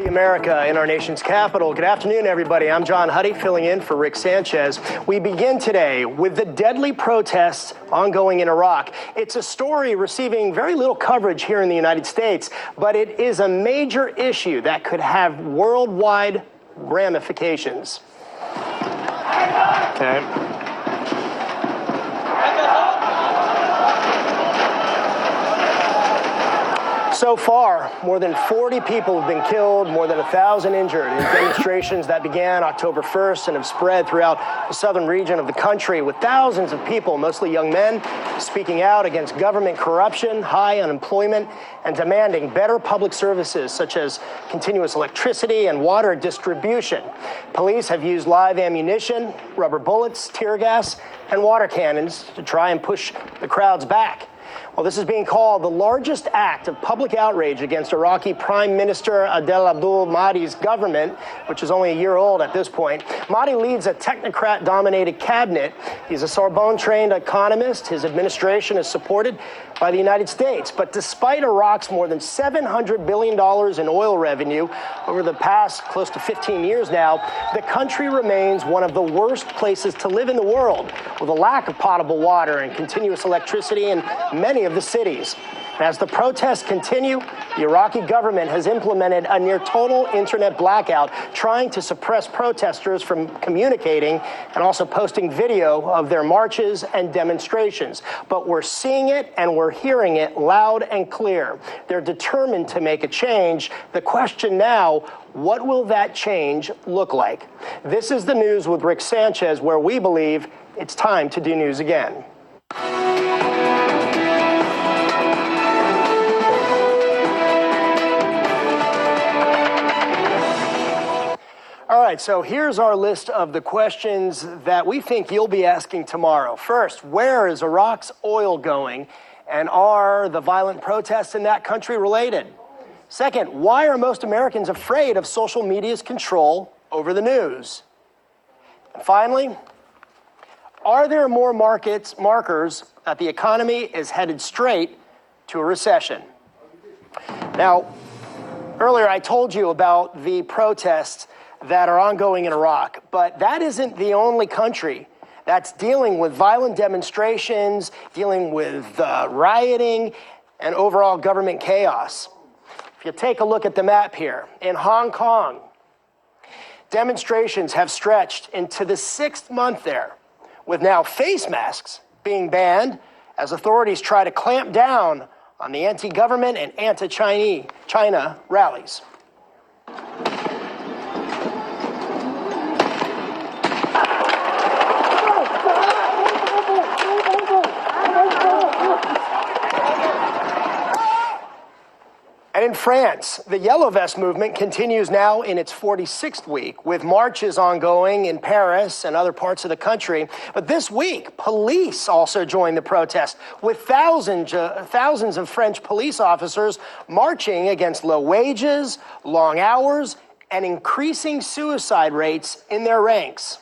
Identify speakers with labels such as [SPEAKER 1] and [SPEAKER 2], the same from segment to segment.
[SPEAKER 1] America in our nation's capital. Good afternoon, everybody. I'm John Huddy, filling in for Rick Sanchez. We begin today with the deadly protests ongoing in Iraq. It's a story receiving very little coverage here in the United States, but it is a major issue that could have worldwide ramifications. Okay. So far, more than 40 people have been killed, more than 1,000 injured in demonstrations that began October 1st and have spread throughout the southern region of the country, with thousands of people, mostly young men, speaking out against government corruption, high unemployment, and demanding better public services such as continuous electricity and water distribution. Police have used live ammunition, rubber bullets, tear gas, and water cannons to try and push the crowds back. Well, this is being called the largest act of public outrage against Iraqi Prime Minister Adel Abdul Mahdi's government, which is only a year old at this point. Mahdi leads a technocrat-dominated cabinet. He's a Sorbonne-trained economist. His administration is supported by the United States. But despite Iraq's more than $700 billion in oil revenue over the past close to 15 years now, the country remains one of the worst places to live in the world, with a lack of potable water and continuous electricity in many of the cities. As the protests continue, the Iraqi government has implemented a near total internet blackout, trying to suppress protesters from communicating and also posting video of their marches and demonstrations. But we're seeing it and we're hearing it loud and clear. They're determined to make a change. The question now, what will that change look like? This is the News with Rick Sanchez, where we believe it's time to do news again. All right, so here's our list of the questions that we think you'll be asking tomorrow. First, where is Iraq's oil going, and are the violent protests in that country related? Second, why are most Americans afraid of social media's control over the news? And finally, are there more markers that the economy is headed straight to a recession? Now, earlier I told you about the protests that are ongoing in Iraq, but that isn't the only country that's dealing with violent demonstrations, dealing with rioting, and overall government chaos. If you take a look at the map here, in Hong Kong, demonstrations have stretched into the 6th month there, with now face masks being banned as authorities try to clamp down on the anti-government and anti-China rallies. And in France, the Yellow Vest movement continues now in its 46th week, with marches ongoing in Paris and other parts of the country. But this week, police also joined the protest, with thousands of French police officers marching against low wages, long hours, and increasing suicide rates in their ranks.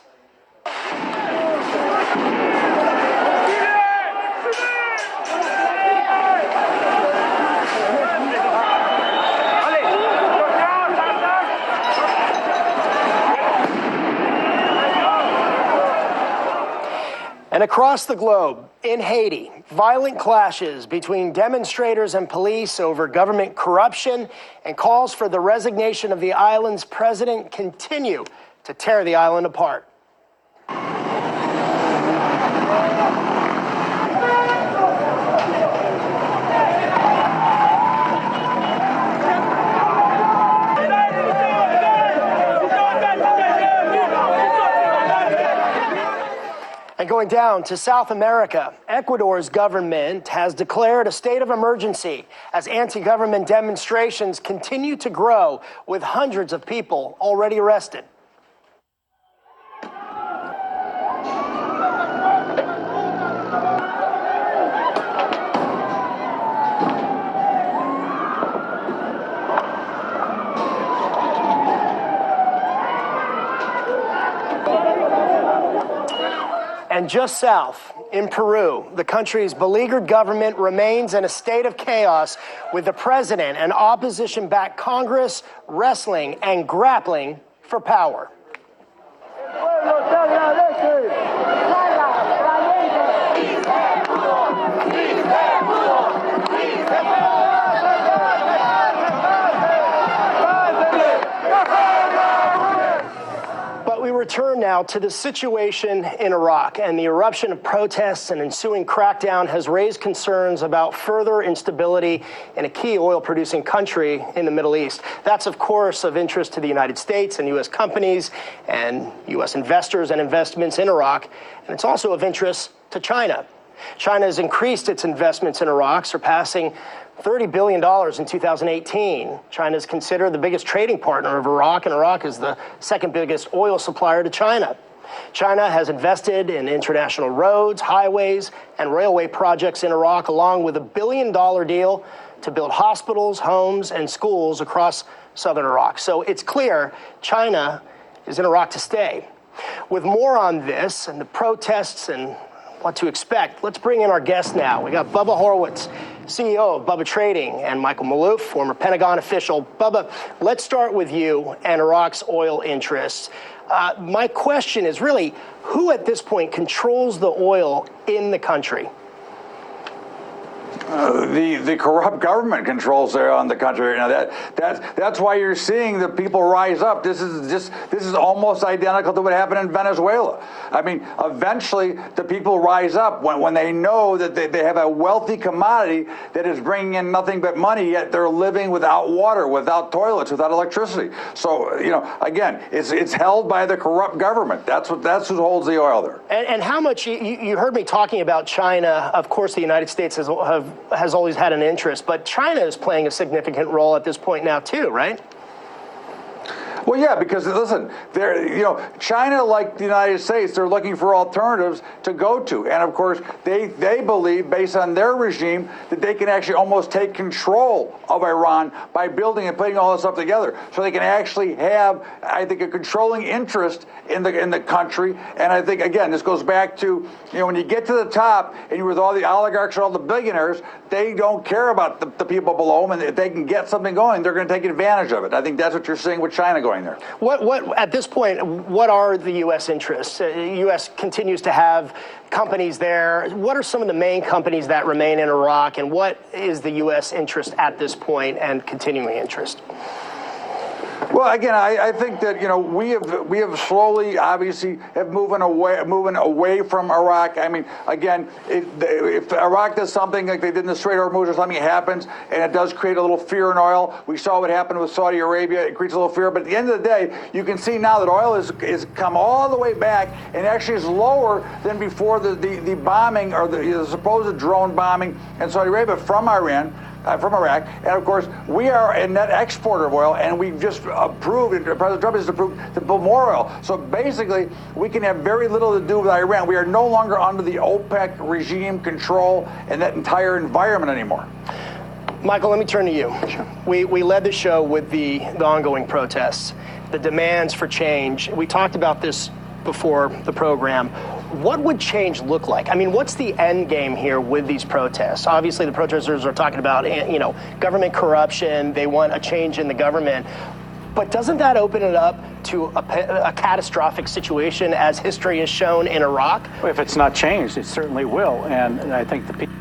[SPEAKER 1] And across the globe, in Haiti, violent clashes between demonstrators and police over government corruption and calls for the resignation of the island's president continue to tear the island apart. And going down to South America, Ecuador's government has declared a state of emergency as anti-government demonstrations continue to grow, with hundreds of people already arrested. And just south, In Peru, the country's beleaguered government remains in a state of chaos, with the president and opposition-backed Congress wrestling and grappling for power. But we return now to the situation in Iraq, and the eruption of protests and ensuing crackdown has raised concerns about further instability in a key oil-producing country in the Middle East. That's, of course, of interest to the United States and U.S. companies and U.S. investors and investments in Iraq, and it's also of interest to China. China has increased its investments in Iraq, surpassing $30 billion in 2018. China is considered the biggest trading partner of Iraq, and Iraq is the second biggest oil supplier to China. China has invested in international roads, highways, and railway projects in Iraq, along with $1 billion deal to build hospitals, homes, and schools across southern Iraq. So it's clear China is in Iraq to stay. With more on this and the protests and what to expect, let's bring in our guests now. We got Bubba Horwitz, CEO of Bubba Trading, and Michael Maloof, former Pentagon official. Bubba, let's start with you and Iraq's oil interests. My question is really, who at this point controls the oil in the country?
[SPEAKER 2] The corrupt government controls there on the country. Now that's why you're seeing the people rise up. This is almost identical to what happened in Venezuela. I mean, eventually the people rise up when they know that they have a wealthy commodity that is bringing in nothing but money, yet they're living without water, without toilets, without electricity. So again, it's held by the corrupt government. That's who holds the oil there.
[SPEAKER 1] And how much you heard me talking about China? Of course, the United States has always had an interest, but China is playing a significant role at this point now too, right?
[SPEAKER 2] Well, yeah, because listen, China, like the United States, they're looking for alternatives to go to, and of course, they believe, based on their regime, that they can actually almost take control of Iran by building and putting all this stuff together, so they can actually have, I think, a controlling interest in the country. And I think, again, this goes back to when you get to the top and you're with all the oligarchs and all the billionaires, they don't care about the people below them, and if they can get something going, they're going to take advantage of it. I think that's what you're seeing with China going there.
[SPEAKER 1] What at this point, what are the U.S. interests? The U.S. continues to have companies there. What are some of the main companies that remain in Iraq, and what is the U.S. interest at this point and continuing interest?
[SPEAKER 2] Well, again, I think that we have slowly, obviously, have moving away from Iraq. I mean, again, if Iraq does something like they did in the Strait of Hormuz, or something happens, and it does create a little fear in oil. We saw what happened with Saudi Arabia; it creates a little fear. But at the end of the day, you can see now that oil is come all the way back, and actually is lower than before the bombing or the supposed drone bombing in Saudi Arabia from Iran. From Iraq, and of course we are a net exporter of oil, and we've just approved, and President Trump has approved, to build more oil. So basically, we can have very little to do with Iran. We are no longer under the OPEC regime control and that entire environment anymore.
[SPEAKER 1] Michael, let me turn to you. Sure. We led the show with the ongoing protests, the demands for change. We talked about this before the program. What would change look like? I mean, what's the end game here with these protests? Obviously, the protesters are talking about, government corruption. They want a change in the government. But doesn't that open it up to a catastrophic situation, as history has shown in Iraq?
[SPEAKER 3] If it's not changed, it certainly will. And I think the people